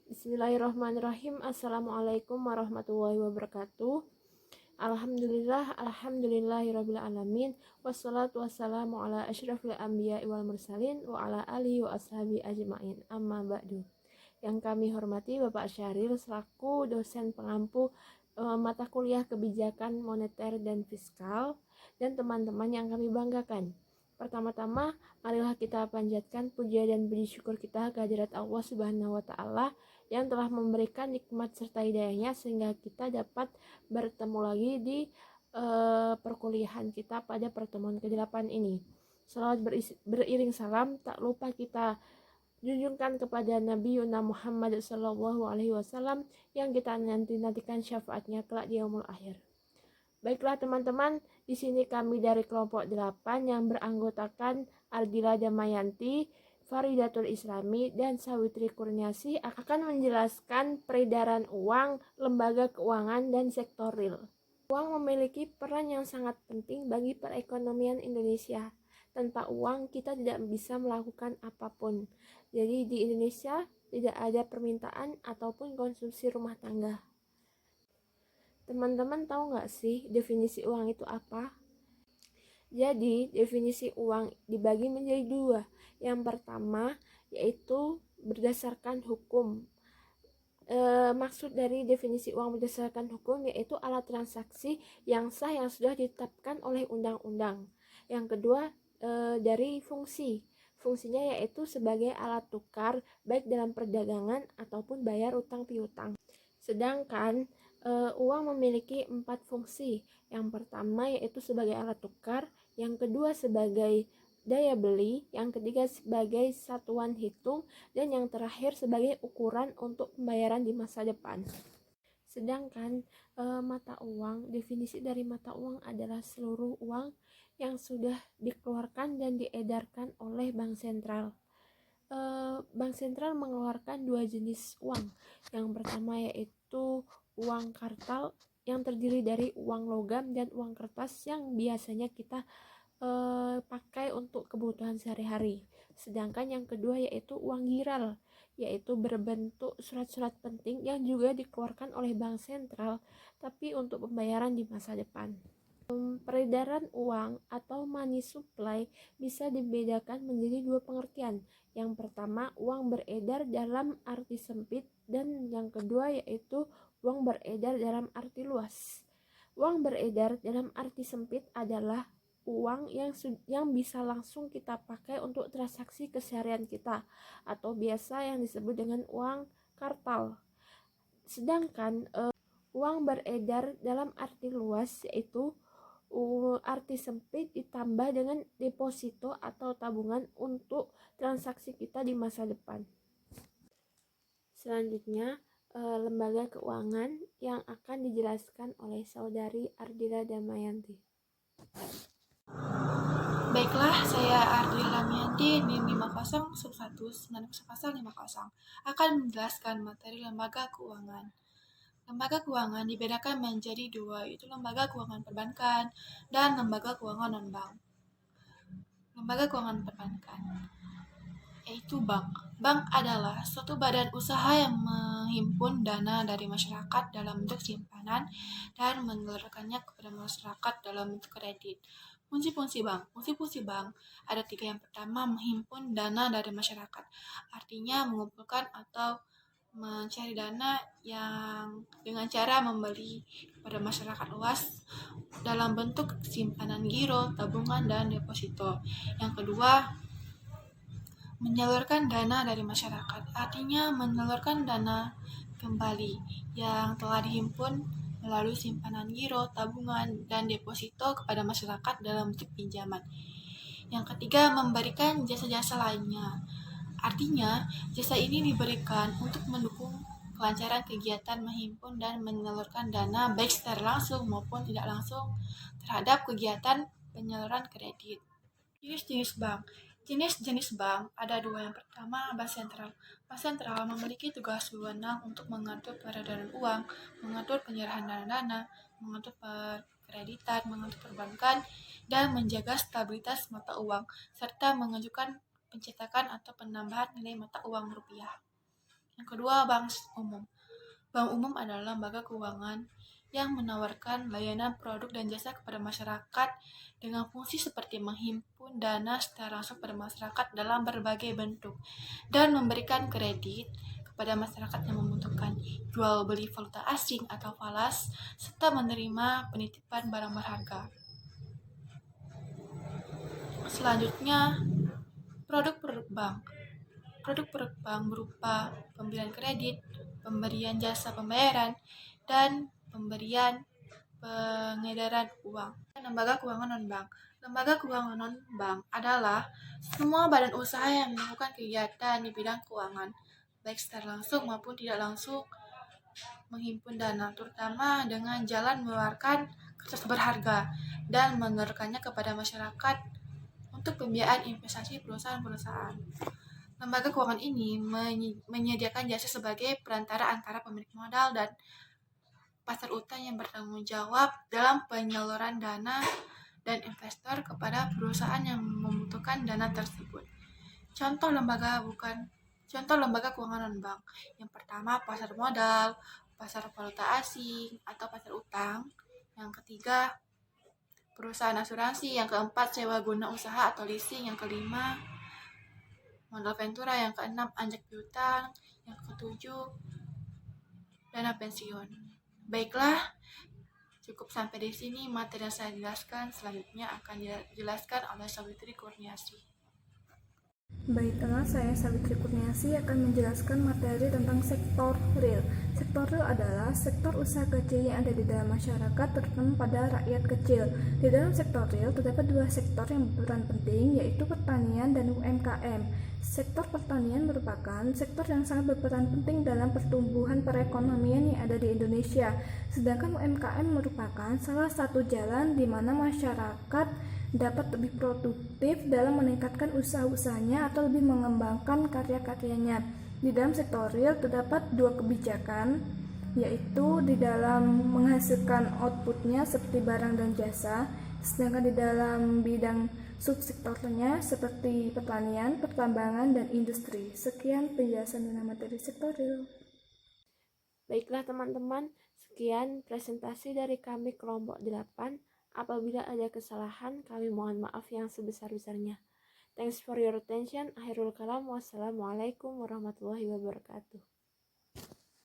Bismillahirrahmanirrahim. Assalamualaikum warahmatullahi wabarakatuh. Alhamdulillahirabbil alamin. Wassalatu wassalamu ala asyrafil anbiya'i wal mursalin wa ala alihi wa ashabi ajmain. Amma ba'du. Yang kami hormati Bapak Syahril selaku dosen pengampu mata kuliah kebijakan moneter dan fiskal dan teman-teman yang kami banggakan. Pertama-tama, marilah kita panjatkan puja dan puji syukur kita kehadirat Allah Subhanahu wa taala yang telah memberikan nikmat serta hidayahnya sehingga kita dapat bertemu lagi di perkuliahan kita pada pertemuan ke-8 ini. Salawat beriring salam tak lupa kita junjungkan kepada Nabi Muhammad SAW yang kita nantikan syafaatnya kelak di yaumul akhir. Baiklah teman-teman, di sini kami dari kelompok 8 yang beranggotakan Ardila Damayanti, Faridatul Islami, dan Sawitri Kurniasi akan menjelaskan peredaran uang, lembaga keuangan, dan sektor real. Uang memiliki peran yang sangat penting bagi perekonomian Indonesia. Tanpa uang kita tidak bisa melakukan apapun. Jadi di Indonesia tidak ada permintaan ataupun konsumsi rumah tangga. Teman-teman tahu nggak sih definisi uang itu apa? Jadi definisi uang dibagi menjadi dua. Yang pertama yaitu berdasarkan hukum. Maksud dari definisi uang berdasarkan hukum yaitu alat transaksi yang sah yang sudah ditetapkan oleh undang-undang. Yang kedua dari fungsi. Fungsinya yaitu sebagai alat tukar baik dalam perdagangan ataupun bayar utang piutang. Sedangkan uang memiliki 4 fungsi. Yang pertama yaitu sebagai alat tukar, yang kedua sebagai daya beli, yang ketiga sebagai satuan hitung, dan yang terakhir sebagai ukuran untuk pembayaran di masa depan. Sedangkan mata uang, definisi dari mata uang adalah seluruh uang yang sudah dikeluarkan dan diedarkan oleh bank sentral. Bank sentral mengeluarkan 2 jenis uang. Yang pertama yaitu uang kartal yang terdiri dari uang logam dan uang kertas yang biasanya kita pakai untuk kebutuhan sehari-hari. Sedangkan yang kedua yaitu uang giral, yaitu berbentuk surat-surat penting yang juga dikeluarkan oleh bank sentral tapi untuk pembayaran di masa depan. Peredaran uang atau money supply bisa dibedakan menjadi dua pengertian. Yang pertama, uang beredar dalam arti sempit, dan yang kedua yaitu uang beredar dalam arti luas. Uang beredar dalam arti sempit adalah uang yang bisa langsung kita pakai untuk transaksi keseharian kita atau biasa yang disebut dengan uang kartal. Sedangkan uang beredar dalam arti luas yaitu arti sempit ditambah dengan deposito atau tabungan untuk transaksi kita di masa depan. Selanjutnya lembaga keuangan yang akan dijelaskan oleh saudari Ardila Damayanti. Baiklah, saya Ardila Damayanti NIM 50 11 90 akan menjelaskan materi lembaga keuangan. Lembaga keuangan dibedakan menjadi dua, yaitu lembaga keuangan perbankan dan lembaga keuangan non-bank. Lembaga keuangan perbankan yaitu bank. Bank adalah suatu badan usaha yang menghimpun dana dari masyarakat dalam bentuk simpanan dan mengeluarkannya kepada masyarakat dalam bentuk kredit. Fungsi-fungsi bank. Fungsi-fungsi bank ada 3. Yang pertama, menghimpun dana dari masyarakat. Artinya mengumpulkan atau mencari dana yang dengan cara membeli pada masyarakat luas dalam bentuk simpanan giro, tabungan, dan deposito. Yang kedua, menyalurkan dana dari masyarakat, artinya menyalurkan dana kembali yang telah dihimpun melalui simpanan giro, tabungan, dan deposito kepada masyarakat dalam bentuk pinjaman. Yang ketiga, memberikan jasa-jasa lainnya. Artinya, jasa ini diberikan untuk mendukung kelancaran kegiatan menghimpun dan menyalurkan dana baik secara langsung maupun tidak langsung terhadap kegiatan penyaluran kredit. Jenis-jenis bank. Jenis-jenis bank ada 2. Yang pertama, bank sentral. Bank sentral memiliki tugas wewenang untuk mengatur peredaran uang, mengatur penyerahan dana-dana, mengatur perkreditan, mengatur perbankan, dan menjaga stabilitas mata uang, serta mengajukan pencetakan atau penambahan nilai mata uang rupiah. Yang kedua, bank umum. Bank umum adalah lembaga keuangan yang menawarkan layanan produk dan jasa kepada masyarakat dengan fungsi seperti menghimpun dana secara langsung pada masyarakat dalam berbagai bentuk dan memberikan kredit kepada masyarakat yang membutuhkan, jual beli valuta asing atau falas, serta menerima penitipan barang berharga. Selanjutnya, produk-produk bank. Produk-produk bank berupa pemberian kredit, pemberian jasa pembayaran, dan pemberian pengedaran uang. Lembaga keuangan non-bank. Lembaga keuangan non-bank adalah semua badan usaha yang melakukan kegiatan di bidang keuangan, baik secara langsung maupun tidak langsung menghimpun dana, terutama dengan jalan mengeluarkan kertas berharga dan mengeluarkannya kepada masyarakat untuk pembiayaan investasi perusahaan-perusahaan. Lembaga keuangan ini menyediakan jasa sebagai perantara antara pemilik modal dan pasar utang yang bertanggung jawab dalam penyaluran dana dan investor kepada perusahaan yang membutuhkan dana tersebut. Contoh lembaga keuangan non-bank. Yang pertama, pasar modal, pasar valuta asing, atau pasar utang. Yang ketiga, perusahaan asuransi. Yang keempat, sewa guna usaha atau leasing. Yang kelima, modal ventura. Yang keenam, anjak piutang. Yang ketujuh, dana pensiun. Baiklah, cukup sampai di sini materi yang saya jelaskan. Selanjutnya akan dijelaskan oleh Savitri Kurniasi. Baiklah, saya Savitri Kurniasi akan menjelaskan materi tentang sektor real. Sektor real adalah sektor usaha kecil yang ada di dalam masyarakat, terutama pada rakyat kecil. Di dalam sektor real terdapat dua sektor yang berperan penting, yaitu pertanian dan UMKM. Sektor pertanian merupakan sektor yang sangat berperan penting dalam pertumbuhan perekonomian yang ada di Indonesia. Sedangkan UMKM merupakan salah satu jalan di mana masyarakat dapat lebih produktif dalam meningkatkan usaha-usahanya atau lebih mengembangkan karya-karyanya. Di dalam sektor real terdapat dua kebijakan, yaitu di dalam menghasilkan outputnya seperti barang dan jasa, sedangkan di dalam bidang subsektornya seperti pertanian, pertambangan, dan industri. Sekian penjelasan tentang materi sektor real. Baiklah teman-teman, sekian presentasi dari kami kelompok 8. Apabila ada kesalahan, kami mohon maaf yang sebesar-besarnya. Thanks for your attention. Akhirul kalam. Wassalamualaikum warahmatullahi wabarakatuh.